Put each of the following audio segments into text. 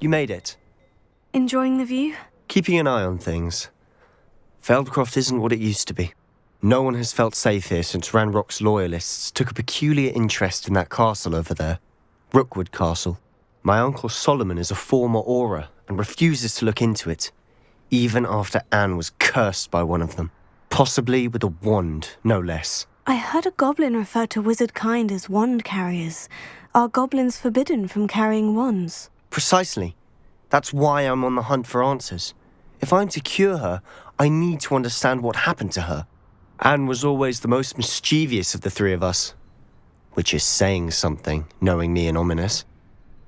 You made it. Enjoying the view? Keeping an eye on things. Feldcroft isn't what it used to be. No one has felt safe here since Ranrock's loyalists took a peculiar interest in that castle over there. Rookwood Castle. My uncle Solomon is a former Auror and refuses to look into it, even after Anne was cursed by one of them. Possibly with a wand, no less. I heard a goblin refer to wizard kind as wand carriers. Are goblins forbidden from carrying wands? Precisely. That's why I'm on the hunt for answers. If I'm to cure her, I need to understand what happened to her. Anne was always the most mischievous of the three of us. Which is saying something, knowing me and Ominous.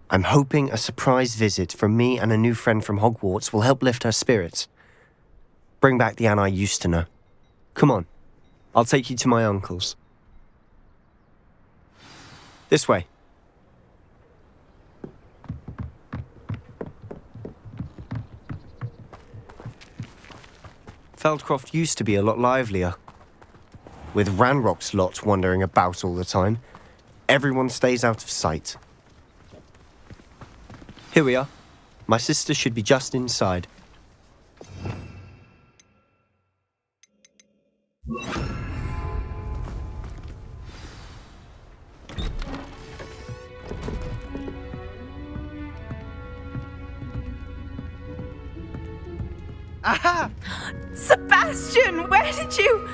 I'm hoping a surprise visit from me and a new friend from Hogwarts will help lift her spirits. Bring back the Anne I used to know. Come on, I'll take you to my uncle's. This way. Feldcroft used to be a lot livelier. With Ranrock's lot wandering about all the time, everyone stays out of sight. Here we are. My sister should be just inside. Aha! Sebastian, where did you...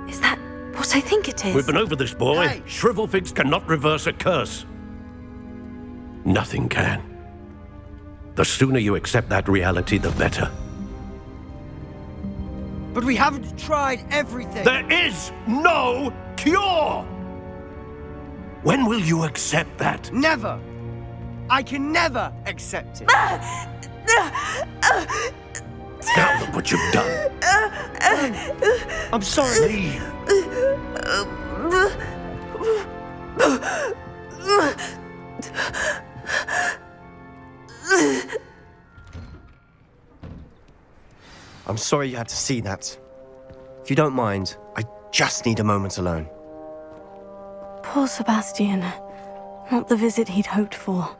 Is that what I think it is? We've been over this, boy. Hey. Shrivelfigs cannot reverse a curse. Nothing can. The sooner you accept that reality, the better. But we haven't tried everything. There is no cure! When will you accept that? Never. I can never accept it. Now look what you've done. I'm sorry. Leave. I'm sorry you had to see that. If you don't mind, I just need a moment alone. Poor Sebastian. Not the visit he'd hoped for.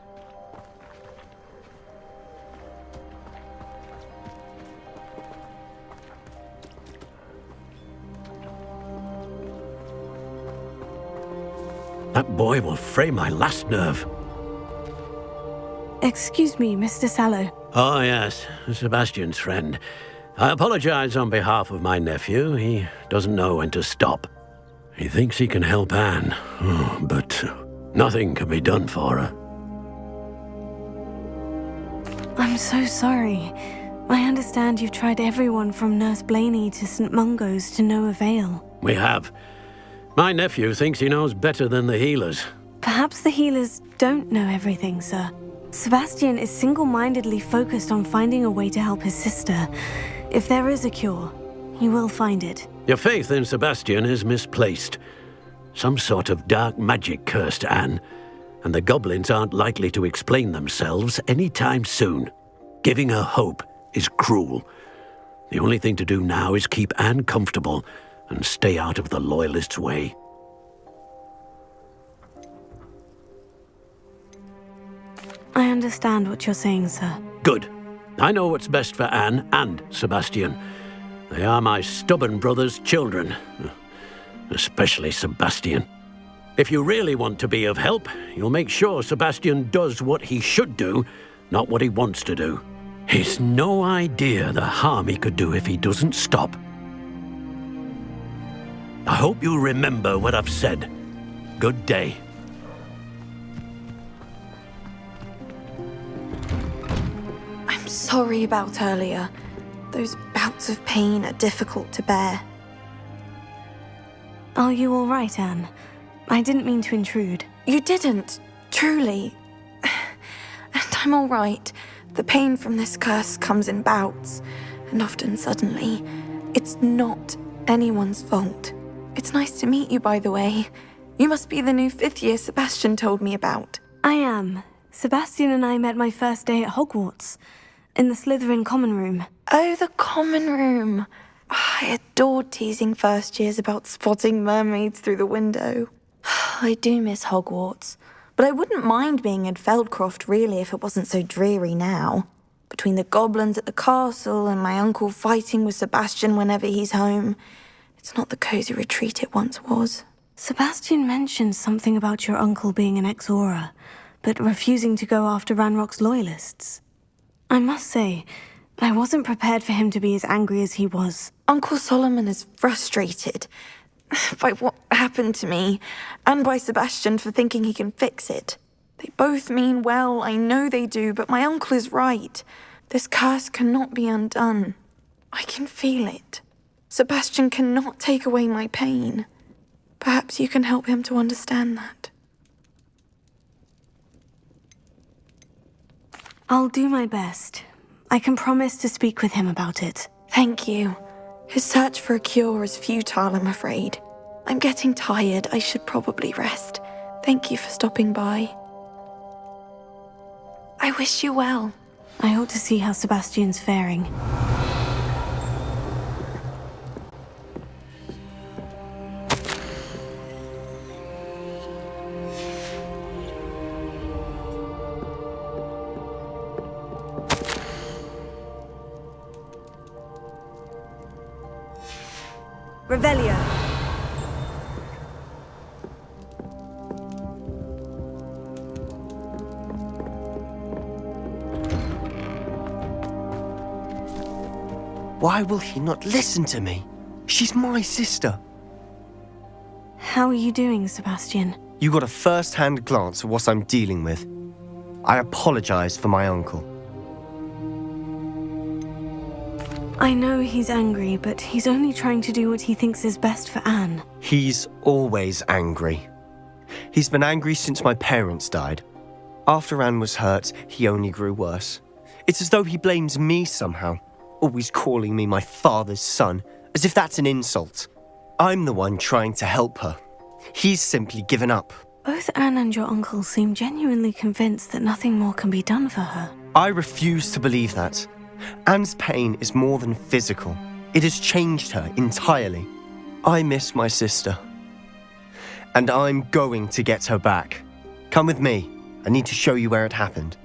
That boy will fray my last nerve. Excuse me, Mr. Sallow. Oh, yes, Sebastian's friend. I apologize on behalf of my nephew. He doesn't know when to stop. He thinks he can help Anne, but nothing can be done for her. I'm so sorry. I understand you've tried everyone from Nurse Blaney to St. Mungo's to no avail. We have. My nephew thinks he knows better than the healers. Perhaps the healers don't know everything, sir. Sebastian is single-mindedly focused on finding a way to help his sister. If there is a cure, he will find it. Your faith in Sebastian is misplaced. Some sort of dark magic cursed Anne, and the goblins aren't likely to explain themselves anytime soon. Giving her hope is cruel. The only thing to do now is keep Anne comfortable and stay out of the Loyalists' way. I understand what you're saying, sir. Good. I know what's best for Anne and Sebastian. They are my stubborn brother's children. Especially Sebastian. If you really want to be of help, you'll make sure Sebastian does what he should do, not what he wants to do. He's no idea the harm he could do if he doesn't stop. I hope you remember what I've said. Good day. I'm sorry about earlier. Those bouts of pain are difficult to bear. Are you all right, Anne? I didn't mean to intrude. You didn't, truly. And I'm all right. The pain from this curse comes in bouts, and often suddenly. It's not anyone's fault. It's nice to meet you, by the way. You must be the new 5th year Sebastian told me about. I am. Sebastian and I met my first day at Hogwarts, in the Slytherin common room. Oh, the common room. I adored teasing first years about spotting mermaids through the window. I do miss Hogwarts, But I wouldn't mind being in Feldcroft, really, if it wasn't so dreary now. Between the goblins at the castle and my uncle fighting with Sebastian whenever he's home, it's not the cosy retreat it once was. Sebastian mentioned something about your uncle being an ex-Auror, but refusing to go after Ranrock's loyalists. I must say, I wasn't prepared for him to be as angry as he was. Uncle Solomon is frustrated by what happened to me, and by Sebastian for thinking he can fix it. They both mean well, I know they do, but my uncle is right. This curse cannot be undone. I can feel it. Sebastian cannot take away my pain. Perhaps you can help him to understand that. I'll do my best. I can promise to speak with him about it. Thank you. His search for a cure is futile, I'm afraid. I'm getting tired. I should probably rest. Thank you for stopping by. I wish you well. I ought to see how Sebastian's faring. Revelio. Why will he not listen to me? She's my sister. How are you doing, Sebastian? You got a first-hand glance at what I'm dealing with. I apologize for my uncle. I know he's angry, but he's only trying to do what he thinks is best for Anne. He's always angry. He's been angry since my parents died. After Anne was hurt, he only grew worse. It's as though he blames me somehow, always calling me my father's son, as if that's an insult. I'm the one trying to help her. He's simply given up. Both Anne and your uncle seem genuinely convinced that nothing more can be done for her. I refuse to believe that. Anne's pain is more than physical. It has changed her entirely. I miss my sister. And I'm going to get her back. Come with me. I need to show you where it happened.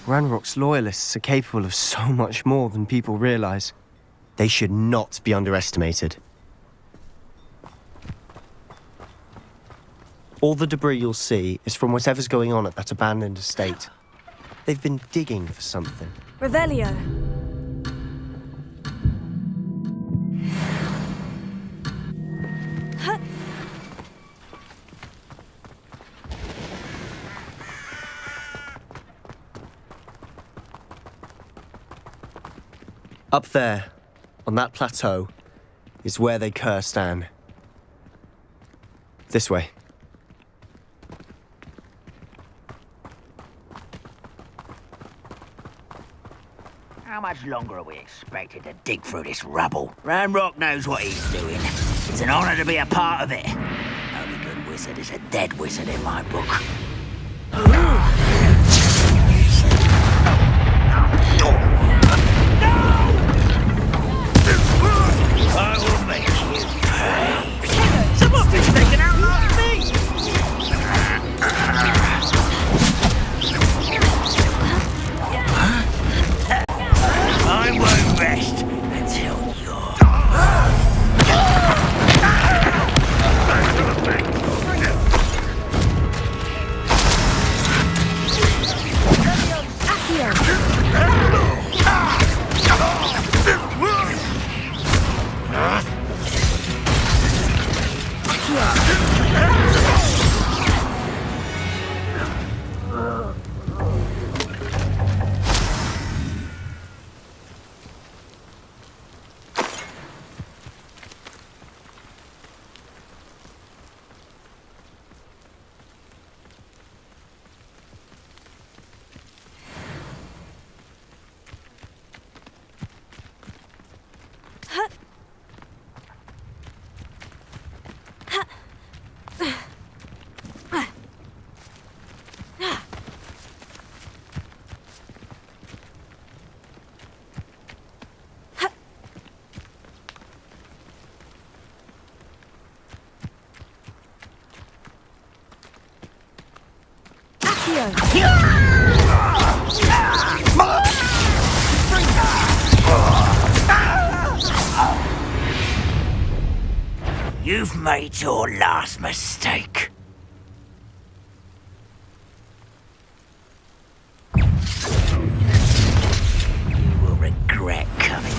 Ranrock's loyalists are capable of so much more than people realize. They should not be underestimated. All the debris you'll see is from whatever's going on at that abandoned estate. They've been digging for something. Revelio. Up there, on that plateau, is where they cursed Anne. This way. How much longer are we expected to dig through this rubble? Ranrock knows what he's doing. It's an honor to be a part of it. Only good wizard is a dead wizard in my book. I will make you pay. Someone's been taken out last week! I won't rest until you're... You've made your last mistake. You will regret coming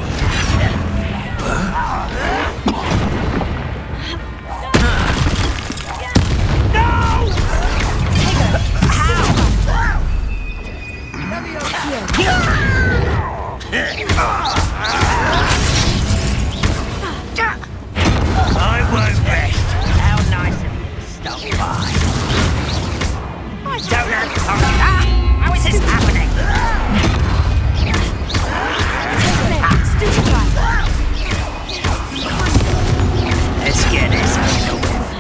I won't rest. How nice of you to stop by. I don't have time. How is this happening? Let's get this over with.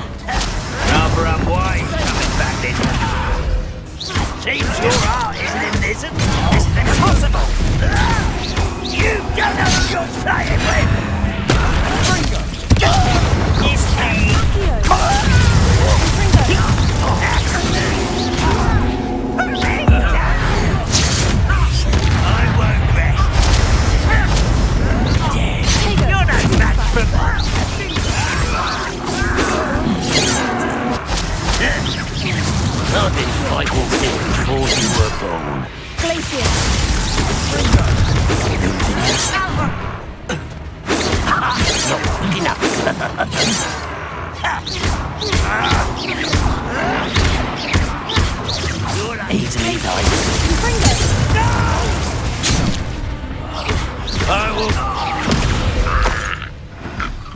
Rather unwise coming back this way. Seems your heart isn't in this and this is impossible. You don't know who you're playing with. It's me. I won't rest. Dead. You're no match for This fight will finish before you were born. Not quick enough. Easily died.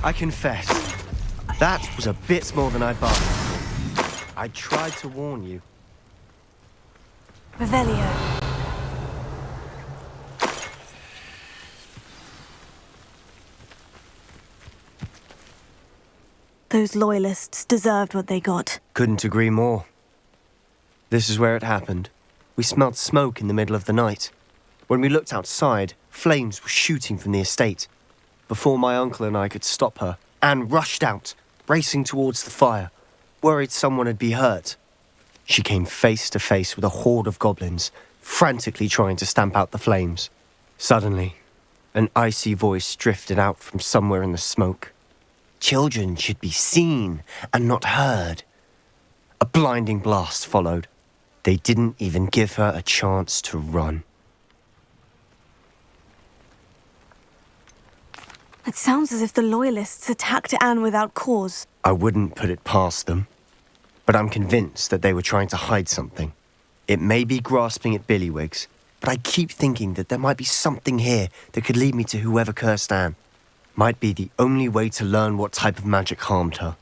I confess, that was a bit more than I bargained for. I tried to warn you. Revelio. Those loyalists deserved what they got. Couldn't agree more. This is where it happened. We smelled smoke in the middle of the night. When we looked outside, flames were shooting from the estate. Before my uncle and I could stop her, Anne rushed out, racing towards the fire, worried someone would be hurt. She came face to face with a horde of goblins, frantically trying to stamp out the flames. Suddenly, an icy voice drifted out from somewhere in the smoke. Children should be seen and not heard. A blinding blast followed. They didn't even give her a chance to run. It sounds as if the loyalists attacked Anne without cause. I wouldn't put it past them, but I'm convinced that they were trying to hide something. It may be grasping at Billywigs, but I keep thinking that there might be something here that could lead me to whoever cursed Anne. Might be the only way to learn what type of magic harmed her,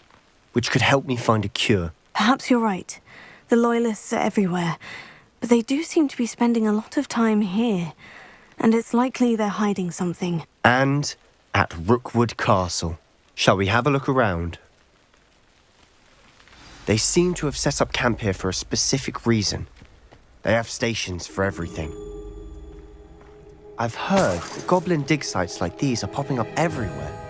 which could help me find a cure. Perhaps you're right. The loyalists are everywhere, but they do seem to be spending a lot of time here, and it's likely they're hiding something. And at Rookwood Castle. Shall we have a look around? They seem to have set up camp here for a specific reason. They have stations for everything. I've heard that goblin dig sites like these are popping up everywhere.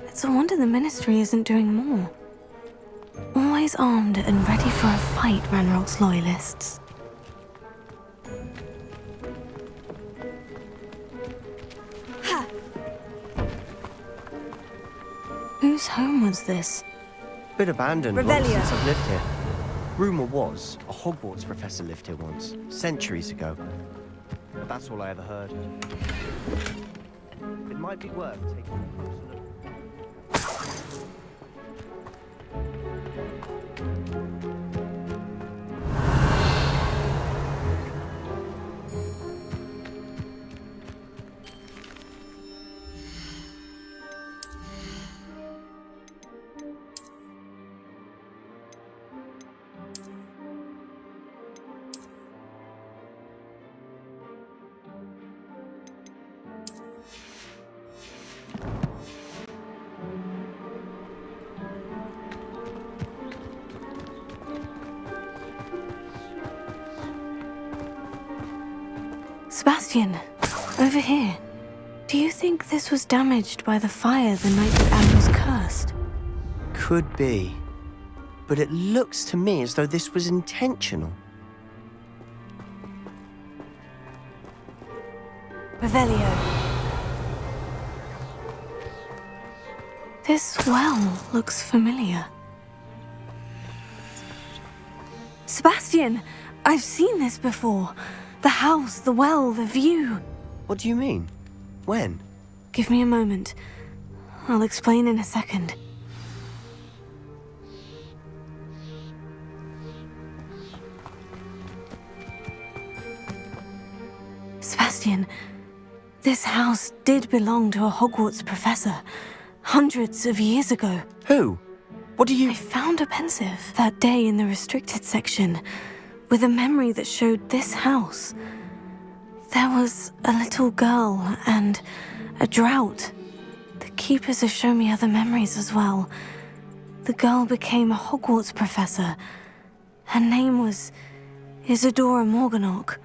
It's a wonder the Ministry isn't doing more. Always armed and ready for a fight, Ranrock's loyalists. Whose home was this? Bit abandoned long Revelio. since I've lived here. Rumour was a Hogwarts professor lived here once, centuries ago. But that's all I ever heard. It might be worth taking a closer look. Sebastian, over here. Do you think this was damaged by the fire the night that Anne was cursed? Could be. But it looks to me as though this was intentional. Revelio. This well looks familiar. Sebastian! I've seen this before. The house, the well, the view. What do you mean? When? Give me a moment. I'll explain in a second. Sebastian, this house did belong to a Hogwarts professor, hundreds of years ago. Who? What do you... I found a pensive that day in the restricted section, with a memory that showed this house. There was a little girl and a drought. The keepers have shown me other memories as well. The girl became a Hogwarts professor. Her name was Isadora Morganach.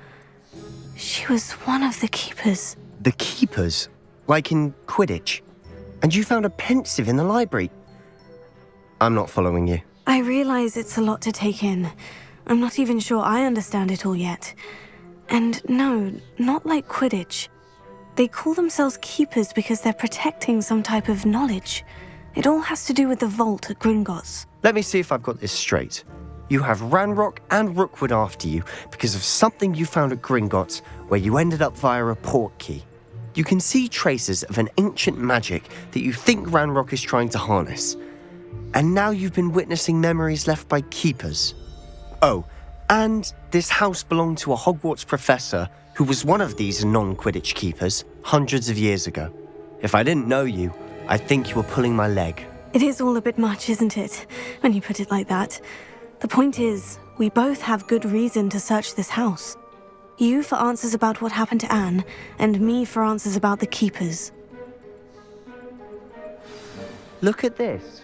She was one of the keepers. The keepers? Like in Quidditch? And you found a pensive in the library? I'm not following you. I realize it's a lot to take in. I'm not even sure I understand it all yet. And no, not like Quidditch. They call themselves keepers because they're protecting some type of knowledge. It all has to do with the vault at Gringotts. Let me see if I've got this straight. You have Ranrock and Rookwood after you because of something you found at Gringotts where you ended up via a portkey. You can see traces of an ancient magic that you think Ranrock is trying to harness. And now you've been witnessing memories left by keepers. Oh, and this house belonged to a Hogwarts professor who was one of these non-Quidditch keepers hundreds of years ago. If I didn't know you, I'd think you were pulling my leg. It is all a bit much, isn't it, when you put it like that? The point is, we both have good reason to search this house. You for answers about what happened to Anne, and me for answers about the keepers. Look at this.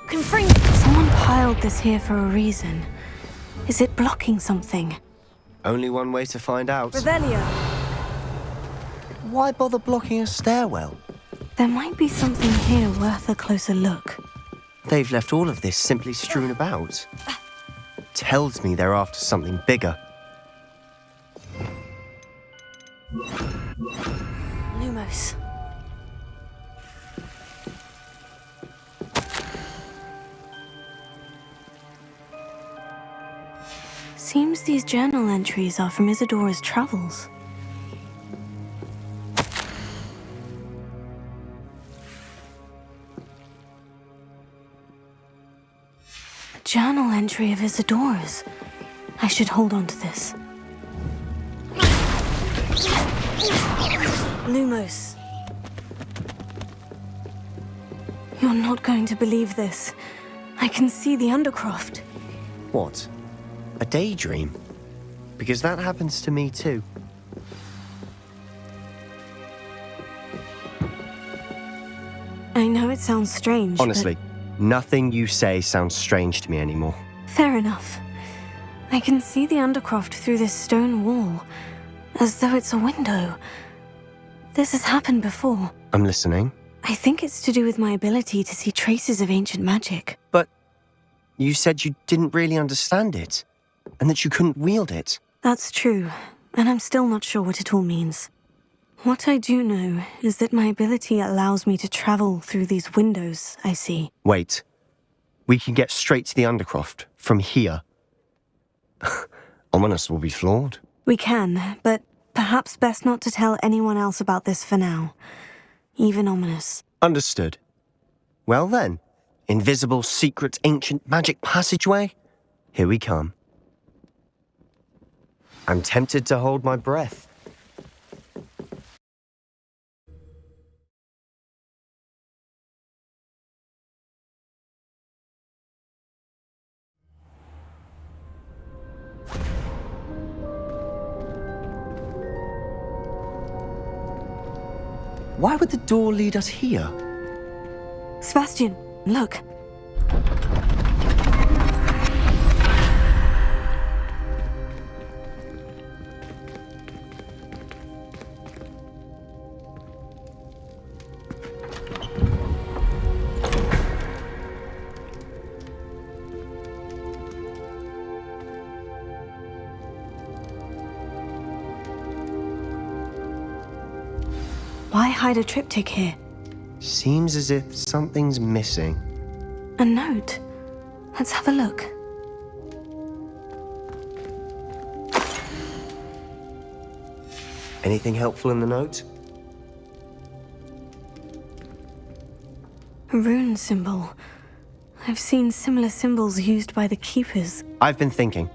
Confring! Someone piled this here for a reason. Is it blocking something? Only one way to find out. Revelio! Why bother blocking a stairwell? There might be something here worth a closer look. They've left all of this simply strewn about. Tells me they're after something bigger. Lumos. Seems these journal entries are from Isadora's travels. A journal entry of Isadora's. I should hold on to this. Lumos. You're not going to believe this. I can see the Undercroft. What? A daydream? Because that happens to me too. I know it sounds strange, Honestly, nothing you say sounds strange to me anymore. but fair enough. I can see the Undercroft through this stone wall, as though it's a window. This has happened before. I'm listening. I think it's to do with my ability to see traces of ancient magic. But you said you didn't really understand it, and that you couldn't wield it. That's true, and I'm still not sure what it all means. What I do know is that my ability allows me to travel through these windows I see. Wait. We can get straight to the Undercroft from here. Ominous will be flawed. We can, but perhaps best not to tell anyone else about this for now. Even Ominous. Understood. Well then, invisible, secret, ancient magic passageway? Here we come. I'm tempted to hold my breath. Why would the door lead us here? Sebastian, look. Why hide a triptych here? Seems as if something's missing. A note. Let's have a look. Anything helpful in the note? A rune symbol. I've seen similar symbols used by the keepers. I've been thinking.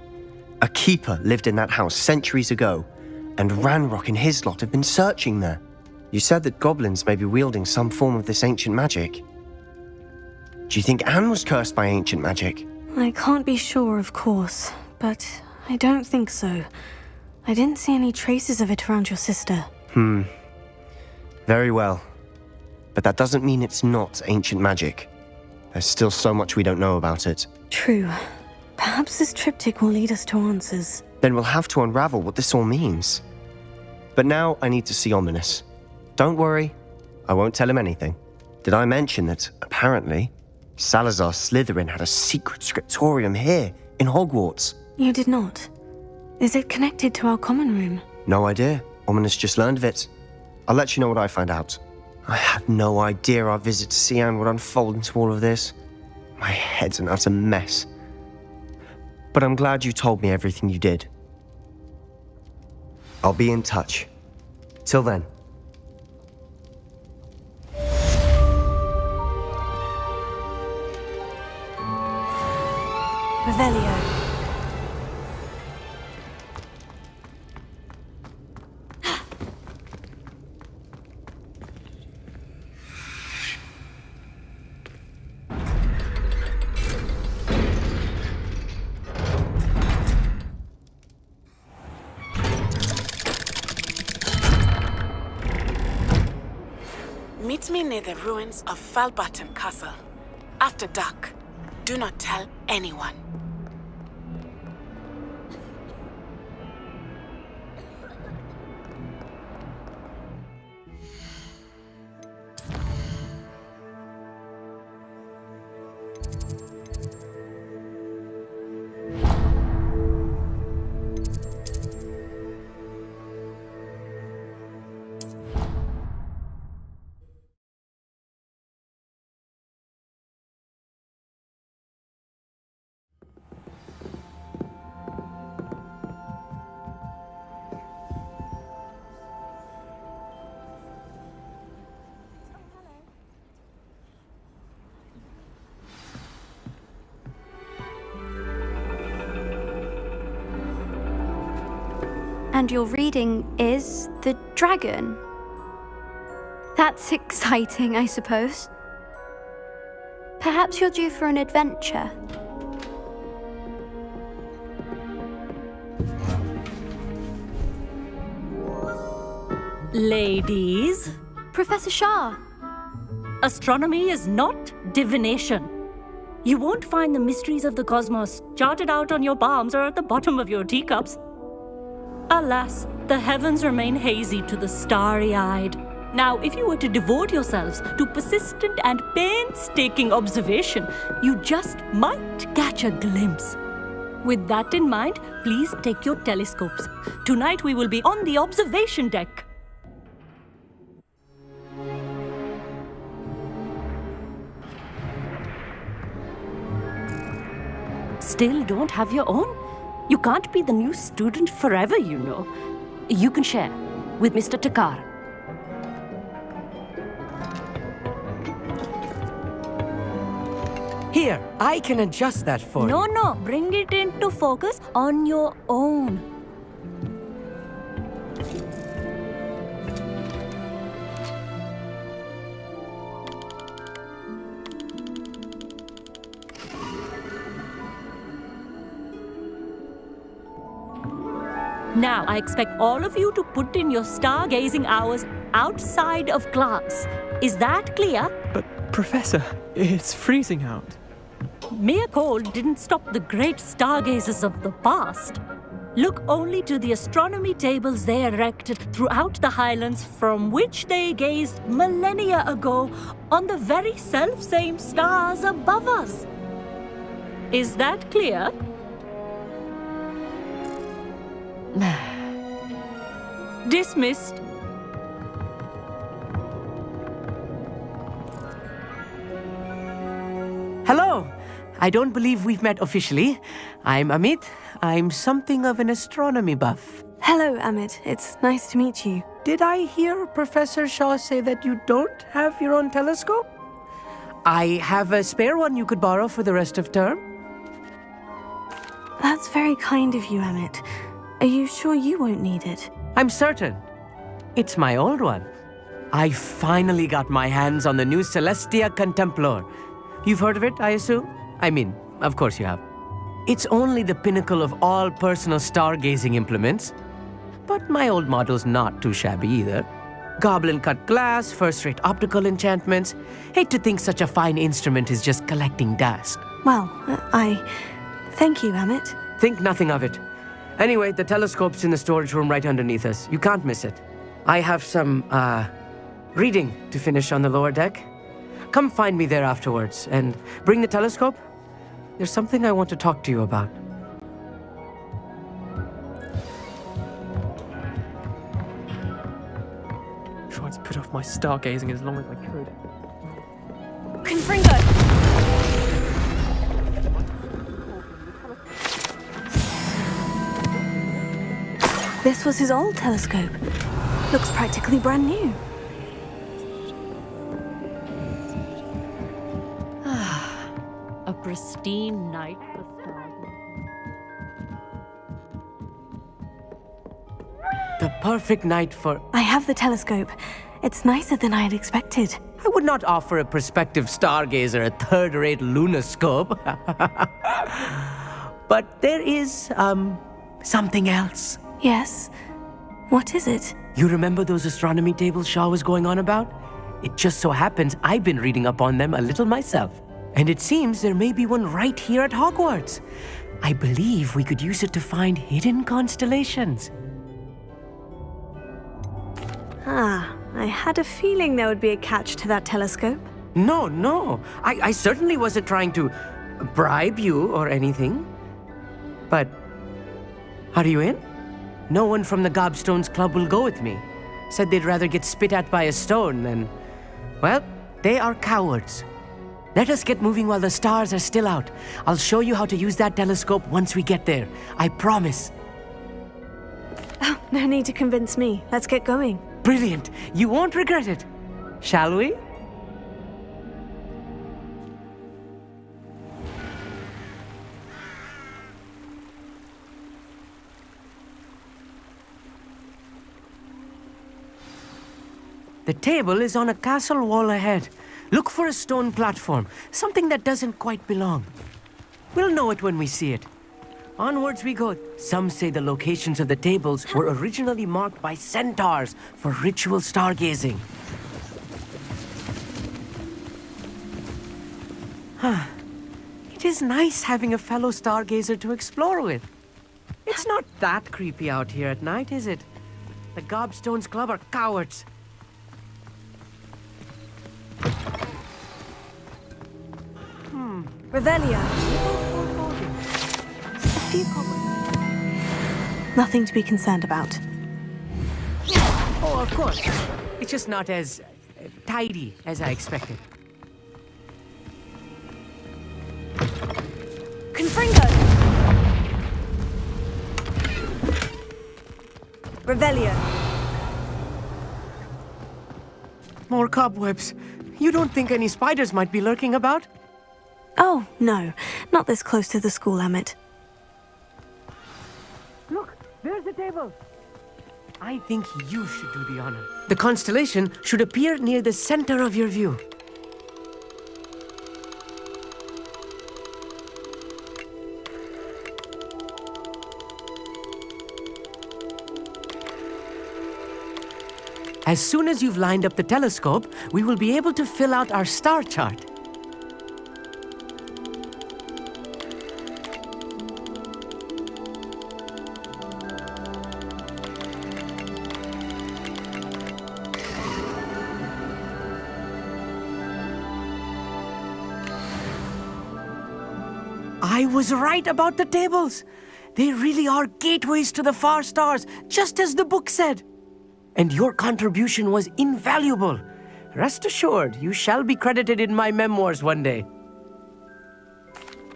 A keeper lived in that house centuries ago, and Ranrock and his lot have been searching there. You said that goblins may be wielding some form of this ancient magic. Do you think Anne was cursed by ancient magic? I can't be sure, of course, but I don't think so. I didn't see any traces of it around your sister. Very well. But that doesn't mean it's not ancient magic. There's still so much we don't know about it. True. Perhaps this triptych will lead us to answers. Then we'll have to unravel what this all means. But now I need to see Ominous. Don't worry, I won't tell him anything. Did I mention that, apparently, Salazar Slytherin had a secret scriptorium here in Hogwarts? You did not. Is it connected to our common room? No idea. Ominous just learned of it. I'll let you know what I find out. I had no idea our visit to see Anne would unfold into all of this. My head's an utter mess. But I'm glad you told me everything you did. I'll be in touch. Till then. Revelio. Meet me near the ruins of Falbaton Castle. After dark. Do not tell anyone. And your reading is The Dragon. That's exciting, I suppose. Perhaps you're due for an adventure. Ladies, Professor Shah. astronomy is not divination. You won't find the mysteries of the cosmos charted out on your palms or at the bottom of your teacups. Alas, the heavens remain hazy to the starry-eyed. Now, if you were to devote yourselves to persistent and painstaking observation, you just might catch a glimpse. With that in mind, please take your telescopes. Tonight we will be on the observation deck. Still don't have your own? You can't be the new student forever, you know. You can share with Mr. Takar. Here, I can adjust that for you. No, bring it into focus on your own. Now, I expect all of you to put in your stargazing hours outside of class. Is that clear? But, Professor, it's freezing out. Mere cold didn't stop the great stargazers of the past. Look only to the astronomy tables they erected throughout the Highlands from which they gazed millennia ago on the very self-same stars above us. Is that clear? Dismissed. I don't believe we've met officially. I'm Amit. I'm something of an astronomy buff. Hello, Amit. It's nice to meet you. Did I hear Professor Shaw say that you don't have your own telescope? I have a spare one you could borrow for the rest of term. That's very kind of you, Amit. Are you sure you won't need it? I'm certain. It's my old one. I finally got my hands on the new Celestia Contemplar. You've heard of it, I assume? I mean, of course you have. It's only the pinnacle of all personal stargazing implements. But my old model's not too shabby either. Goblin-cut glass, first-rate optical enchantments. Hate to think such a fine instrument is just collecting dust. Well, thank you, Amit. Think nothing of it. Anyway, the telescope's in the storage room right underneath us. You can't miss it. I have some, reading to finish on the lower deck. Come find me there afterwards, and bring the telescope. There's something I want to talk to you about. Tried to put off my stargazing as long as I could. Confringo! This was his old telescope. Looks practically brand new. A pristine night for stargazing. The perfect night for... I have the telescope. It's nicer than I had expected. I would not offer a prospective stargazer a third-rate lunoscope. But there is, something else. Yes? What is it? You remember those astronomy tables Shaw was going on about? It just so happens I've been reading up on them a little myself. And it seems there may be one right here at Hogwarts. I believe we could use it to find hidden constellations. I had a feeling there would be a catch to that telescope. No. I certainly wasn't trying to bribe you or anything. But, are you in? No one from the Gobstones Club will go with me. Said they'd rather get spit at by a stone than... Well, they are cowards. Let us get moving while the stars are still out. I'll show you how to use that telescope once we get there. I promise. Oh, no need to convince me. Let's get going. Brilliant. You won't regret it. Shall we? The table is on a castle wall ahead. Look for a stone platform, something that doesn't quite belong. We'll know it when we see it. Onwards we go. Some say the locations of the tables were originally marked by centaurs for ritual stargazing. It is nice having a fellow stargazer to explore with. It's not that creepy out here at night, is it? The Gobstones Club are cowards. Revelio. Nothing to be concerned about. Oh, of course. It's just not as tidy as I expected. Confringo! Revelio. More cobwebs. You don't think any spiders might be lurking about? Oh, no. Not this close to the school, Amit. Look, there's the table. I think you should do the honor. The constellation should appear near the center of your view. As soon as you've lined up the telescope, we will be able to fill out our star chart. I was right about the tables. They really are gateways to the far stars, just as the book said. And your contribution was invaluable. Rest assured, you shall be credited in my memoirs one day.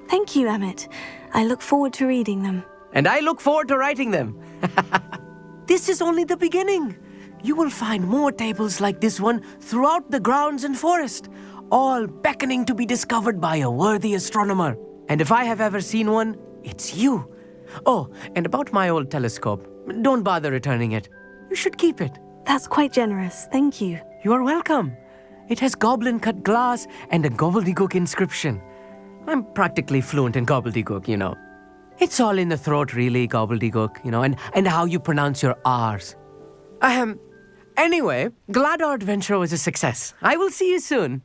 Thank you, Emmett. I look forward to reading them. And I look forward to writing them. This is only the beginning. You will find more tables like this one throughout the grounds and forest, all beckoning to be discovered by a worthy astronomer. And if I have ever seen one, it's you. Oh, and about my old telescope, don't bother returning it. You should keep it. That's quite generous. Thank you. You are welcome. It has goblin-cut glass and a gobbledygook inscription. I'm practically fluent in gobbledygook, you know. It's all in the throat, really, gobbledygook, you know, and how you pronounce your R's. Anyway, glad our adventure was a success. I will see you soon.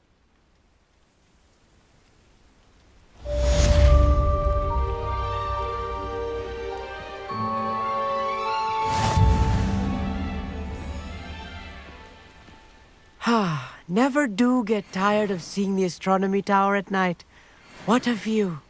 Never do get tired of seeing the astronomy tower at night. What a view.